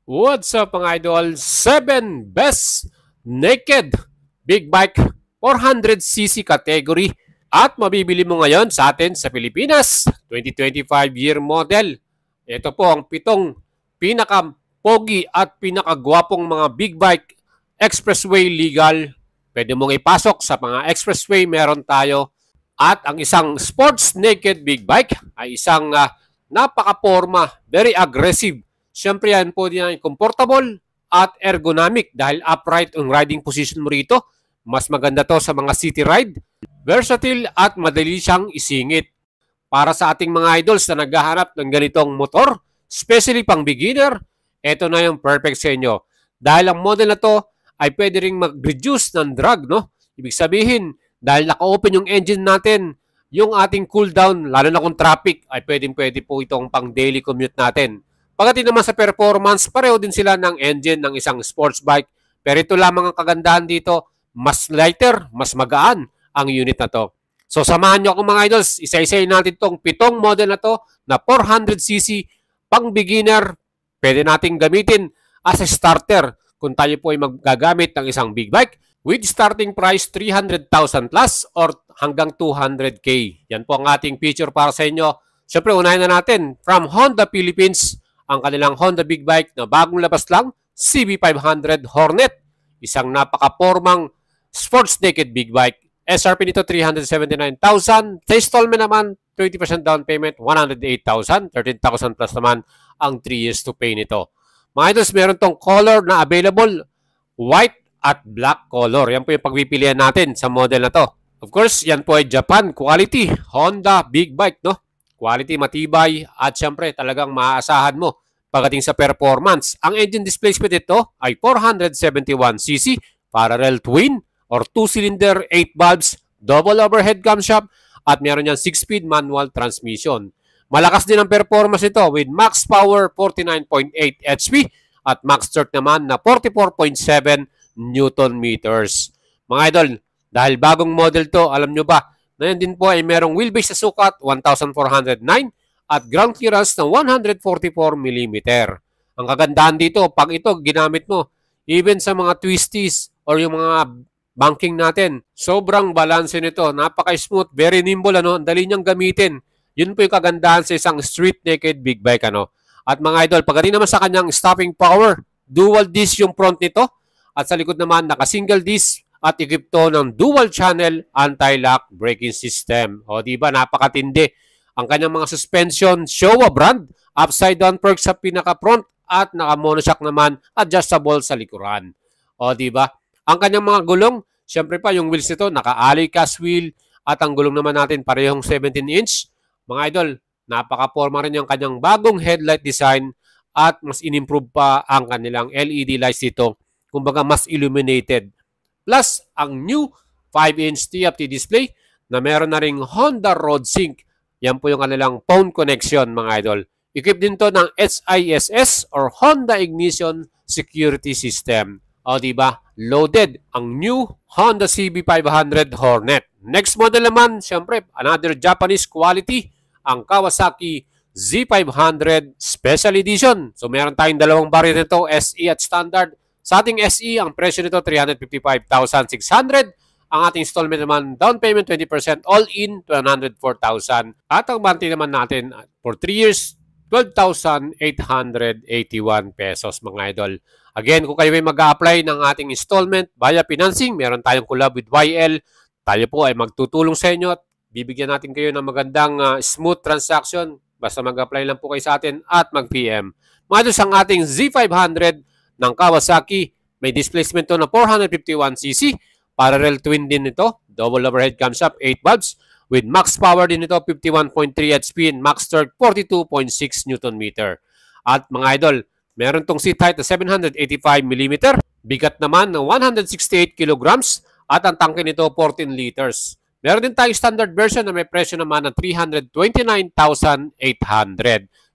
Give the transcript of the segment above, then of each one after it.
What's up mga idol? 7 best naked big bike 400cc category at mabibili mo ngayon sa atin sa Pilipinas 2025 year model. Ito po ang 7 pinaka-pogi at pinakagwapong mga big bike expressway legal. Pwede mong ipasok sa mga expressway meron tayo. At ang isang sports naked big bike ay isang napaka-forma, very aggressive. Siyempre yan po din ay comfortable at ergonomic dahil upright ang riding position mo rito. Mas maganda to sa mga city ride. Versatile at madali siyang isingit. Para sa ating mga idols na naghahanap ng ganitong motor, especially pang beginner, ito na yung perfect sa inyo. Dahil ang model na to ay pwede ring mag-reduce ng drag, no? Ibig sabihin, dahil naka-open yung engine natin, yung ating cooldown, lalo na kung traffic, ay pwede po itong pang daily commute natin. Pagdating naman sa performance, pareho din sila ng engine ng isang sports bike. Pero ito lamang ang kagandahan dito, mas lighter, mas magaan ang unit na to. So samahan nyo akong mga idols, isa-isayin natin itong 7 model na to na 400cc pang beginner. Pwede nating gamitin as a starter kung tayo po ay magagamit ng isang big bike with starting price 300,000 plus or hanggang 200k. Yan po ang ating feature para sa inyo. Siyempre, unahin na natin from Honda Philippines ang kanilang Honda Big Bike na bagong labas lang, CB500 Hornet. Isang napaka-formang sports naked big bike. SRP nito 379,000. Sa installment naman, 20% down payment, 108,000. 13,000 plus naman ang 3 years to pay nito. Mga idols, meron tong color na available, white at black color. Yan po yung pagpipilian natin sa model na to. Of course, yan po ay Japan quality Honda Big Bike, no? Quality, matibay, at syempre talagang maaasahan mo pagdating sa performance. Ang engine displacement nito ay 471cc, parallel twin or 2-cylinder, 8 valves, double overhead camshaft, at meron yan 6-speed manual transmission. Malakas din ang performance nito with max power 49.8 HP at max torque naman na 44.7 Newton meters. Mga idol, dahil bagong model to, alam nyo ba, na yan din po ay merong wheelbase sa sukat 1,409 at ground clearance na 144mm. Ang kagandahan dito, pag ito ginamit mo, even sa mga twisties or yung mga banking natin, sobrang balanse nito. Napaka-smooth, very nimble, ang dali niyang gamitin. Yun po yung kagandahan sa isang street naked big bike. At mga idol, pagdating naman sa kanyang stopping power, dual disc yung front nito at sa likod naman naka-single disc at equipped to ng dual channel anti-lock braking system. O diba, napakatindi. Ang kanyang mga suspension, Showa brand, upside down perk sa pinaka-front at naka-monoshock naman, adjustable sa likuran. O diba? Ang kanyang mga gulong, syempre pa yung wheels nito, naka-alloy cast wheel at ang gulong naman natin parehong 17-inch. Mga idol, napaka-forma rin yung kanyang bagong headlight design at mas in-improve pa ang kanilang LED lights dito. Kumbaga mas illuminated. Plus, ang new 5-inch TFT display na meron na ring Honda Road Sync. Yan po yung kanilang phone connection, mga idol. Equipped din to ng HISS or Honda Ignition Security System. O diba? Loaded ang new Honda CB500 Hornet. Next model naman, syempre, another Japanese quality, ang Kawasaki Z500 Special Edition. So, meron tayong dalawang variant nito, SE at Standard. Sa ating SE, ang presyo nito 355,600. Ang ating installment naman, down payment 20%, all in 104,000. At ang monthly naman natin for 3 years, 12,881 pesos, mga idol. Again, kung kayo ay mag-a-apply ng ating installment via financing, meron tayong collab with YL. Tayo po ay magtutulong sa inyo at bibigyan natin kayo ng magandang smooth transaction. Basta mag-apply lang po kayo sa atin at mag-PM. Mga idol, ang ating Z500 ng Kawasaki, may displacement to na 451cc, parallel twin din ito, double overhead camshaft, 8 valves, with max power din ito, 51.3 HP and max torque, 42.6 Newton meter. At mga idol, meron tong seat height na 785mm, bigat naman ng 168 kilograms, at ang tangke nito 14 liters. Meron din tayong standard version na may presyo naman ng 329,800.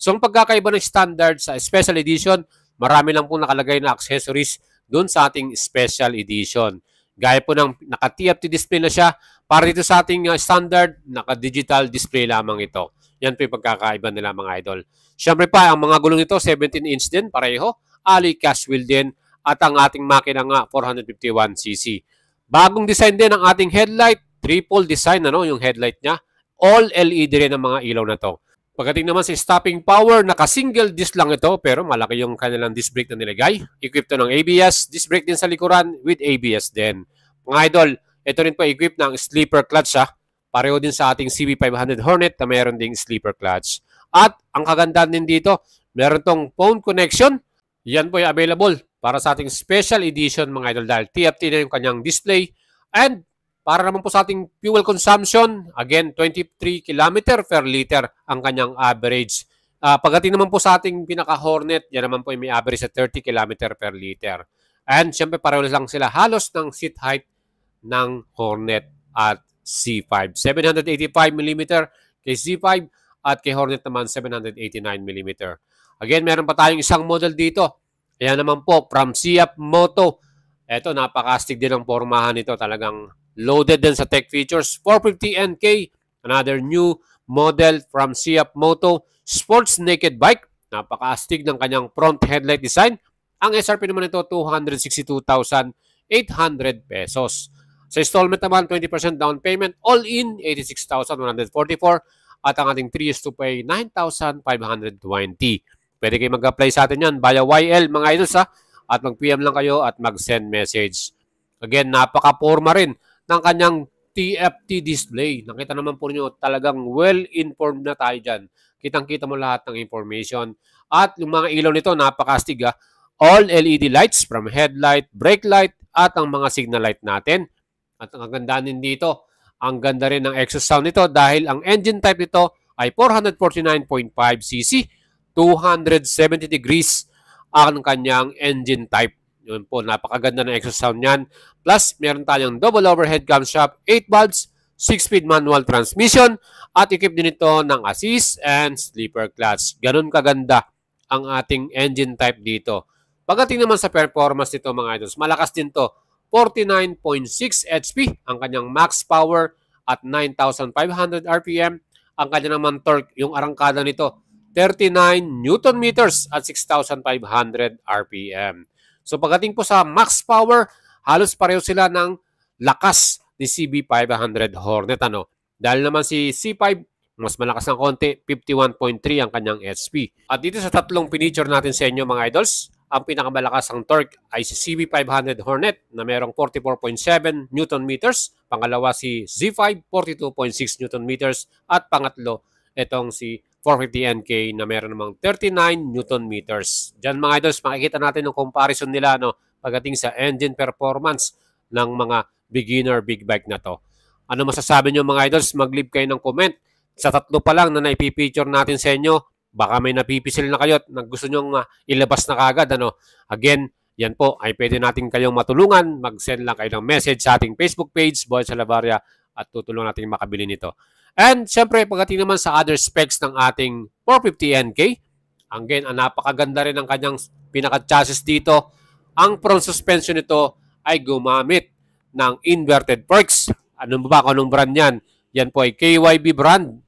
So ang pagkakaiba ng standard sa special edition, marami lang po nakalagay na accessories doon sa ating special edition. Gaya po ng naka-TFT display na siya, para dito sa ating standard, naka-digital display lamang ito. Yan po yung pagkakaiba nila, mga idol. Siyempre pa, ang mga gulong nito, 17-inch din, pareho. alloy cast wheel din, at ang ating makina nga 451cc. Bagong design din ang ating headlight, triple design yung headlight niya. All LED rin ang mga ilaw na to. Pagdating naman sa stopping power, naka-single disc lang ito pero malaki yung kanilang disc brake na nilagay. Equipped to ng ABS, disc brake din sa likuran with ABS din. Mga idol, ito rin po equipped ng sleeper clutch Pareho din sa ating CB500 Hornet na mayroon ding sleeper clutch. At ang kagandahan din dito, meron tong phone connection. Yan po ay available para sa ating special edition mga idol dahil TFT na yung kanyang display. And para naman po sa ating fuel consumption, again, 23 km per liter ang kanyang average. Pagdating naman po sa ating pinaka-Hornet, yan naman po ay may average sa 30 km per liter. And syempre pareho lang sila halos ng seat height ng Hornet at C5. 785mm kay C5 at kay Hornet naman 789mm. Again, meron pa tayong isang model dito. Ayan naman po, from Siap Moto. Ito, napakastig din ang pormahan nito. Talagang loaded din sa tech features. 450NK, another new model from Siap Moto. Sports naked bike. Napakastig ng kanyang front headlight design. Ang SRP naman nito, 262,800 pesos. Sa installment naman, 20% down payment. All in, 86,144. At ang ating 3 years to pay, 9,520. Pwede kayo mag-apply sa atin yan via YL mga idols at mag-PM lang kayo at mag-send message. Again, napaka-forma rin ng kanyang TFT display. Nakita naman po niyo talagang well-informed na tayo dyan. Kitang-kita mo lahat ng information. At yung mga ilaw nito, napakastig All LED lights from headlight, brake light, at ang mga signal light natin. At ang gandaan din dito, ang ganda rin ng exhaust sound nito dahil ang engine type nito ay 449.5cc, 270 degrees ang kanyang engine type. Yun po, napakaganda ng exhaust sound niyan. Plus, meron tayong double overhead camshaft, 8 valves, 6-speed manual transmission, at equipped din ito ng assist and sleeper clutch. Ganun kaganda ang ating engine type dito. Pagdating naman sa performance nito mga idols, malakas din to. 49.6 HP ang kanyang max power at 9,500 RPM. Ang kanyang naman torque, yung arangkada nito, 39 Newton meters at 6,500 RPM. So pagdating po sa max power, halos pareho sila ng lakas ni CB500 Hornet. Dahil naman si C5, mas malakas ng konti, 51.3 ang kanyang HP. At dito sa tatlong pinicture natin sa inyo mga idols, ang pinakamalakas ang torque ay si CB500 Hornet na merong 44.7 Newton meters. Pangalawa si Z5, 42.6 Newton meters. At pangatlo, itong si 450NK na meron namang 39 Newton meters. Diyan mga idols, makikita natin yung comparison nila pagdating sa engine performance ng mga beginner big bike na to. Ano masasabi nyo mga idols? Mag-leave kayo ng comment. Sa tatlo pa lang na naipipicture natin sa inyo, baka may napipisil na kayo at gusto nyong ilabas na kagad. Again, yan po ay pwede natin kayong matulungan. Mag-send lang kayo ng message sa ating Facebook page, Boy Salavarria, at tutulungan natin makabili nito. And syempre, pagdating naman sa other specs ng ating 450NK, again, napakaganda rin ang kanyang pinaka-chassis dito. Ang front suspension nito ay gumamit ng inverted forks. Ano ba kung anong brand yan? Yan po ay KYB brand.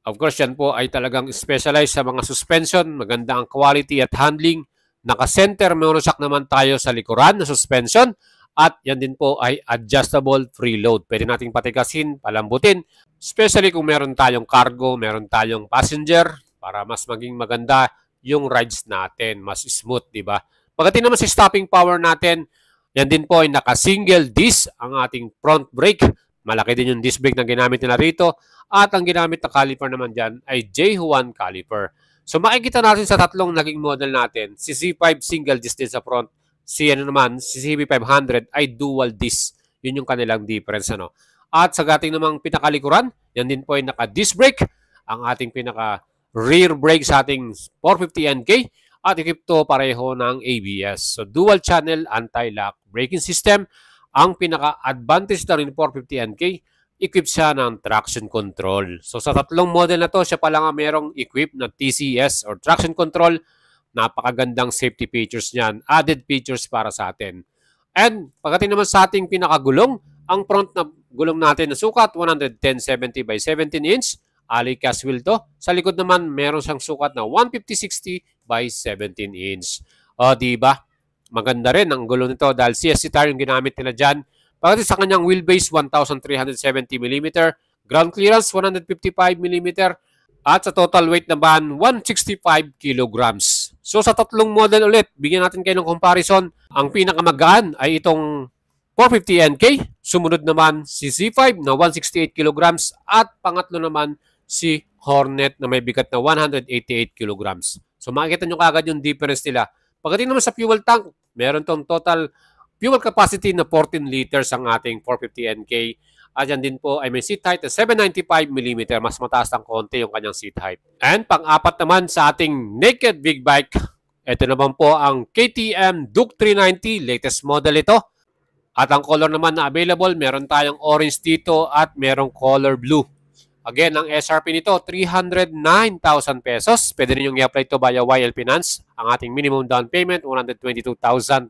Of course, yan po ay talagang specialized sa mga suspension. Maganda ang quality at handling. Naka-center monoshock naman tayo sa likuran na suspension. At yan din po ay adjustable freeload. Pwede nating patigasin, palambutin. Especially kung meron tayong cargo, meron tayong passenger. Para mas maging maganda yung rides natin. Mas smooth, di ba? Pagdating naman sa stopping power natin, yan din po ay naka-single disc ang ating front brake. Malaki din yung disc brake na ginamit nila rito. At ang ginamit na caliper naman dyan ay J1 caliper. So makikita natin sa tatlong naging model natin, si C5 single disc din sa front, si CB500 ay dual disc. Yun yung kanilang difference. At sa ating namang pinakalikuran, yan din po ay naka-disc brake, ang ating pinaka-rear brake sa ating 450NK at equipped to pareho ng ABS. So dual channel anti-lock braking system. Ang pinaka-advantage na rin 450NK, equipped siya ng traction control. So sa tatlong model na to, siya pa lang merong equipped na TCS or traction control. Napakagandang safety features niyan. Added features para sa atin. And pagdating naman sa ating pinakagulong, ang front na gulong natin na sukat 110/70 by 17 inch. Alloy cast wheel to. Sa likod naman, meron siyang sukat na 150/60 by 17 inch. O, diba? Maganda rin ang gulo nito dahil CSC tire yung ginamit nila dyan. Pagdating sa kanyang wheelbase, 1,370mm, ground clearance, 155mm, at sa total weight naman, 165 kilograms. So sa tatlong model ulit, bigyan natin kayo ng comparison. Ang pinakamagaan ay itong 450NK, sumunod naman si Z5 na 168 kilograms, at pangatlo naman si Hornet na may bigat na 188 kilograms. So makikita nyo kagad yung difference nila. Pagdating naman sa fuel tank, meron tong total fuel capacity na 14 liters ang ating 450NK. At yan din po ay may seat height na 795mm. Mas mataas ng konti yung kanyang seat height. And pang-apat naman sa ating naked big bike, ito naman po ang KTM Duke 390. Latest model ito. At ang color naman na available, meron tayong orange dito at merong color blue. Again, ang SRP nito, 309,000 pesos. Pwede rin yung i-apply ito via YL Finance. Ang ating minimum down payment, 122,588.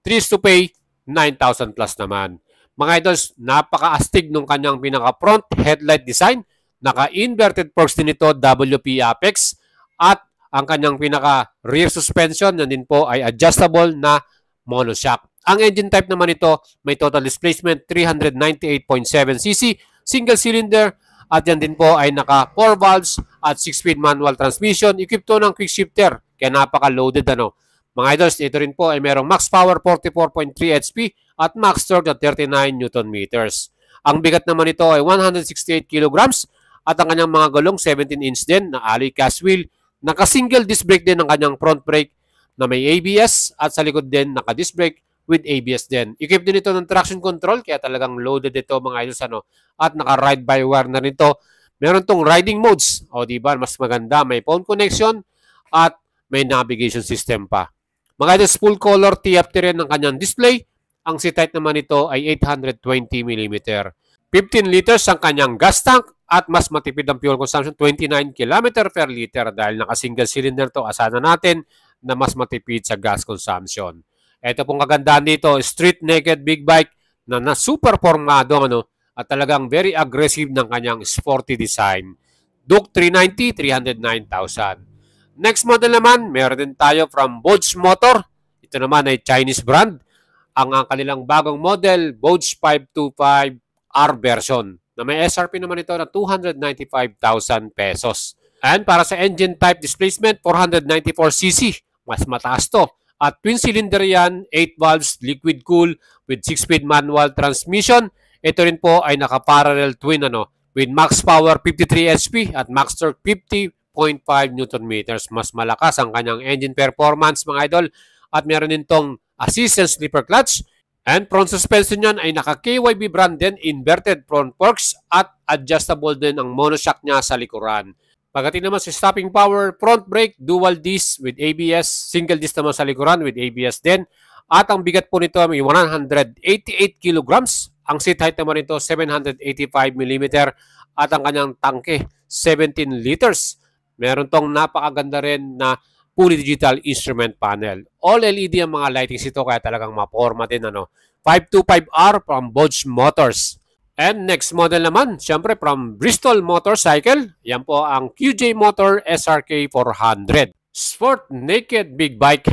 3 to pay, 9,000 plus naman. Mga idols, napaka-astig nung kanyang pinaka-front headlight design. Naka-inverted forks din ito, WP Apex. At ang kanyang pinaka-rear suspension, yan din po ay adjustable na monoshock. Ang engine type naman ito, may total displacement 398.7cc, single cylinder, at yan din po ay naka 4 valves at 6-speed manual transmission. Equipped to ng quick shifter, kaya napaka-loaded ano. Mga idols, ito rin po ay merong max power 44.3 HP at max torque na 39 Nm. Ang bigat naman ito ay 168 kilograms at ang kanyang mga gulong 17-inch din na alloy cast wheel. Naka-single disc brake din ang kanyang front brake na may ABS at sa likod din naka-disc brake with ABS din. Equipped din ito ng traction control kaya talagang loaded ito mga idols ano. At naka-ride by wire na rin ito. Meron tong riding modes. O diba, mas maganda. May phone connection at may navigation system pa. Mga idols, full color TFT rin ng kanyang display. Ang seat height naman ito ay 820mm. 15 liters ang kanyang gas tank at mas matipid ang fuel consumption, 29 km per liter dahil naka-single cylinder to. Asahan natin na mas matipid sa gas consumption. Ito pong kagandahan dito, street naked big bike na super formado ano, at talagang very aggressive ng kanyang sporty design. Duke 390, 309,000. Next model naman, meron din tayo from Bosch Motor. Ito naman ay Chinese brand. Ang kanilang bagong model, Bosch 525R version, na may SRP naman ito na 295,000 pesos. And para sa engine type displacement, 494cc. Mas mataas to. At twin cylinder yan, 8 valves, liquid cool with 6-speed manual transmission. Ito rin po ay naka-parallel twin ano, with max power 53 HP at max torque 50.5 Nm. Mas malakas ang kanyang engine performance mga idol. At meron din tong assistant slipper clutch. And front suspension yan ay naka-KYB brand din, inverted front forks at adjustable din ang monoshock niya sa likuran. Pagdating naman sa stopping power, front brake, dual disc with ABS, single disc naman sa likuran with ABS din. At ang bigat po nito ay 188 kilograms. Ang seat height naman nito 785mm at ang kanyang tangke 17 liters. Meron tong napakaganda rin na fully digital instrument panel. All LED ang mga lightings ito kaya talagang maporma din ano. 525R from Bosch Motors. And next model naman, syempre from Bristol Motorcycle. Yan po ang QJ Motor SRK 400. Sport naked big bike.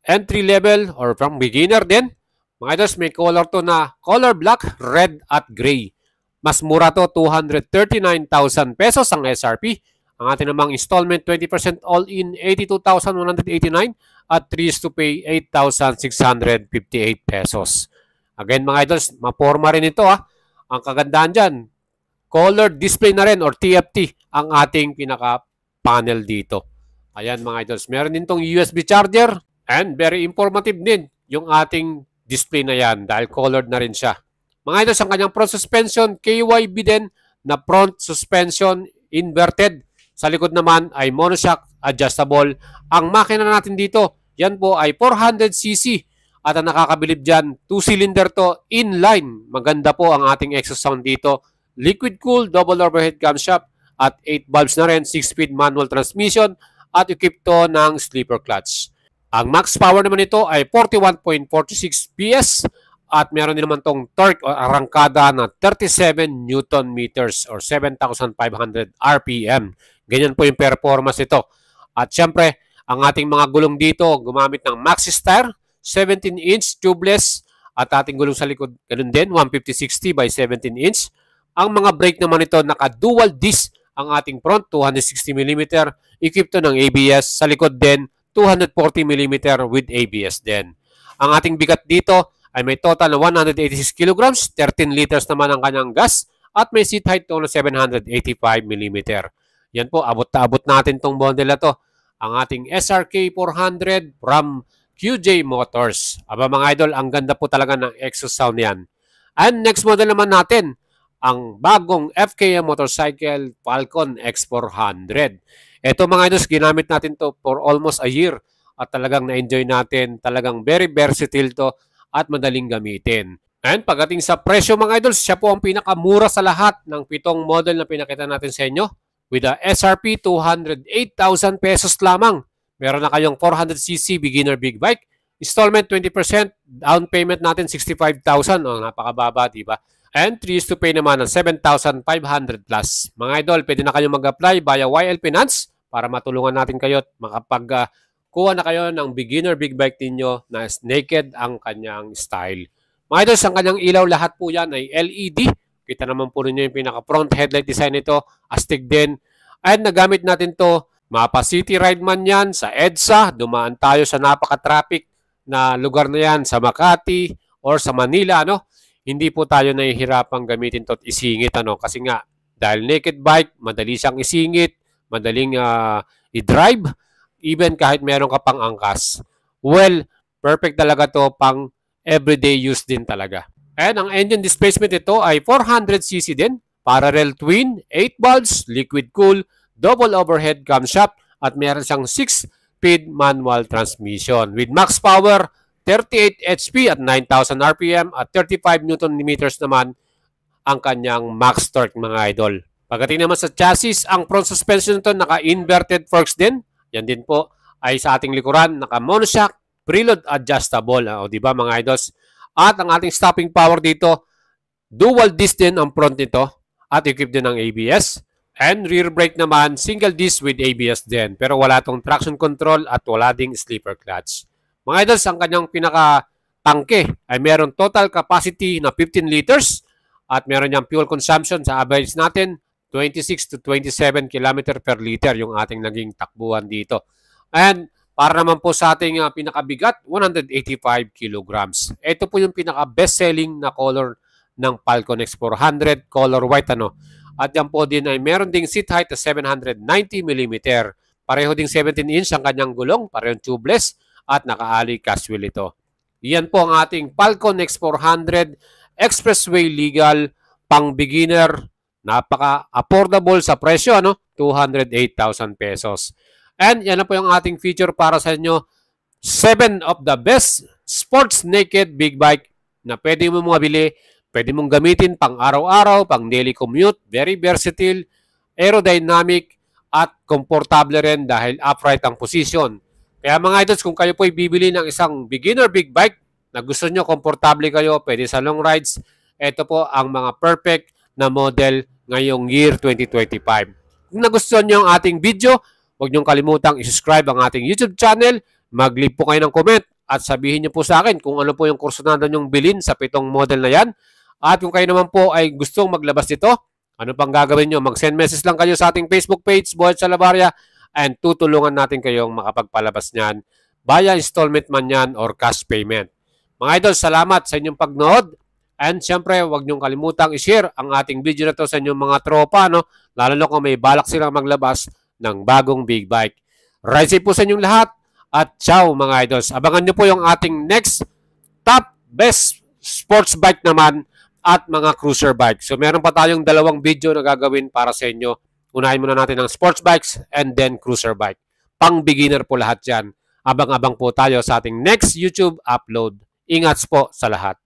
Entry level or from beginner din. Mga idols, may color to na color black, red at gray. Mas mura to, 239,000 pesos ang SRP. Ang ating namang installment, 20% all-in, 82,189 at 3 to pay, 8,658 pesos. Again mga idols, maporma rin ito ha. Ang kagandahan dyan, color display na rin or TFT ang ating pinaka-panel dito. Ayan mga idols, meron din tong USB charger and very informative din yung ating display na yan dahil colored na rin siya. Mga idols, ang kanyang front suspension, KYB din na front suspension inverted. Sa likod naman ay monoshock adjustable. Ang makina natin dito, yan po ay 400cc. At ang nakakabilib dyan, 2-cylinder to, inline. Maganda po ang ating exhaust sound dito. Liquid cool, double overhead camshaft at 8 valves na rin, 6-speed manual transmission at equipped to ng sleeper clutch. Ang max power naman ito ay 41.46 PS at meron din naman tong torque o arangkada na 37 Newton meters or 7,500 RPM. Ganyan po yung performance ito. At syempre, Ang ating mga gulong dito, gumamit ng Maxi-Star, 17-inch tubeless, at ating gulong sa likod, ganun din, 150/60 by 17-inch. Ang mga brake naman ito, naka-dual disc ang ating front, 260mm, equipped ng ABS. Sa likod din, 240mm with ABS din. Ang ating bigat dito ay may total na 186 kilograms, 13 liters naman ang kanyang gas, at may seat height to na 785mm. Yan po, abot na abot natin tong model na to. Ang ating SRK 400 from QJ Motors. Aba mga idol, ang ganda po talaga ng exhaust sound yan. And next model naman natin, ang bagong FKM motorcycle Falcon X400. Ito mga idol, ginamit natin to for almost a year at talagang na-enjoy natin. Talagang very versatile to at madaling gamitin. And pagdating sa presyo mga idol, siya po ang pinakamura sa lahat ng 7 model na pinakita natin sa inyo. With a SRP 208,000 pesos lamang. Meron na kayong 400cc beginner big bike. Installment 20%. Down payment natin 65,000. Oh, napakababa, diba? And 3 years to pay naman ng 7,500 plus. Mga idol, pwede na kayong mag-apply via YL Finance para matulungan natin kayo at makapagkuha na kayo ng beginner big bike ninyo na naked ang kanyang style. Mga idol, ang kanyang ilaw lahat po yan ay LED. Kita naman po ninyo yung pinaka-front headlight design nito. Astig din. And nagamit natin to Mapa City Ride man yan, sa EDSA, dumaan tayo sa napaka-traffic na lugar na yan, sa Makati or sa Manila, ano? Hindi po tayo nahihirapang gamitin to at isingit, ano? Kasi nga, dahil naked bike, madali siyang isingit, madaling i-drive, even kahit meron ka pang angkas. Well, perfect talaga to pang everyday use din talaga. And ang engine displacement ito ay 400cc din, parallel twin, 8 valves, liquid cool, double overhead camshaft, at meron siyang 6-speed manual transmission. With max power, 38 HP at 9,000 RPM at 35 Nm naman ang kanyang max torque mga idol. Pagdating naman sa chassis, ang front suspension nito naka-inverted forks din. Yan din po ay sa ating likuran, naka-monoshock, preload adjustable. O diba mga idols? At ang ating stopping power dito, dual disc din ang front nito at equipped din ng ABS. And rear brake naman, single disc with ABS din. Pero wala tong traction control at wala ding sleeper clutch. Mga idols, ang kanyang pinaka-tangke ay meron total capacity na 15 liters at meron niyang fuel consumption sa average natin 26 to 27 km per liter yung ating naging takbuhan dito. And para naman po sa ating pinakabigat, 185 kilograms. Ito po yung pinaka-best-selling na color ng Falcon X400, color white, ano. At yan po din ay meron ding seat height na 790mm. Pareho ding 17-inch ang kanyang gulong, parehong tubeless at naka-alley casual ito. Yan po ang ating Falcon X400 Expressway Legal pang beginner. Napaka-affordable sa presyo, ano? 208,000 pesos. And yan na po yung ating feature para sa inyo. 7 of the best sports naked big bike na pwede mo mabili. Pwede mong gamitin pang araw-araw, pang daily commute, very versatile, aerodynamic, at komportable rin dahil upright ang position. Kaya mga idols, kung kayo po ay bibili ng isang beginner big bike na gusto nyo, komportable kayo, pwede sa long rides, ito po ang mga perfect na model ngayong year 2025. Kung nagustuhan nyo ang ating video, huwag nyo kalimutang i-subscribe ang ating YouTube channel, mag-leave po kayo ng comment, at sabihin nyo po sa akin kung ano po yung kursunada nyong bilhin sa 7 model na yan. At kung kayo naman po ay gustong maglabas nito, ano pang gagawin nyo? Mag-send message lang kayo sa ating Facebook page, Boyet Salavarria, and tutulungan natin kayong makapagpalabas niyan via installment man yan or cash payment. Mga idol, salamat sa inyong pagnood. And syempre, huwag niyong kalimutang i-share ang ating video na to sa inyong mga tropa, no? Lalo na kung may balak silang maglabas ng bagong big bike. Ride safe po sa inyong lahat. At ciao mga idols. Abangan niyo po yung ating next top best sports bike naman at mga cruiser bikes. So meron pa tayong 2 video na gagawin para sa inyo. Unahin muna natin ang sports bikes and then cruiser bike. Pang beginner po lahat yan. Abang-abang po tayo sa ating next YouTube upload. Ingat po sa lahat.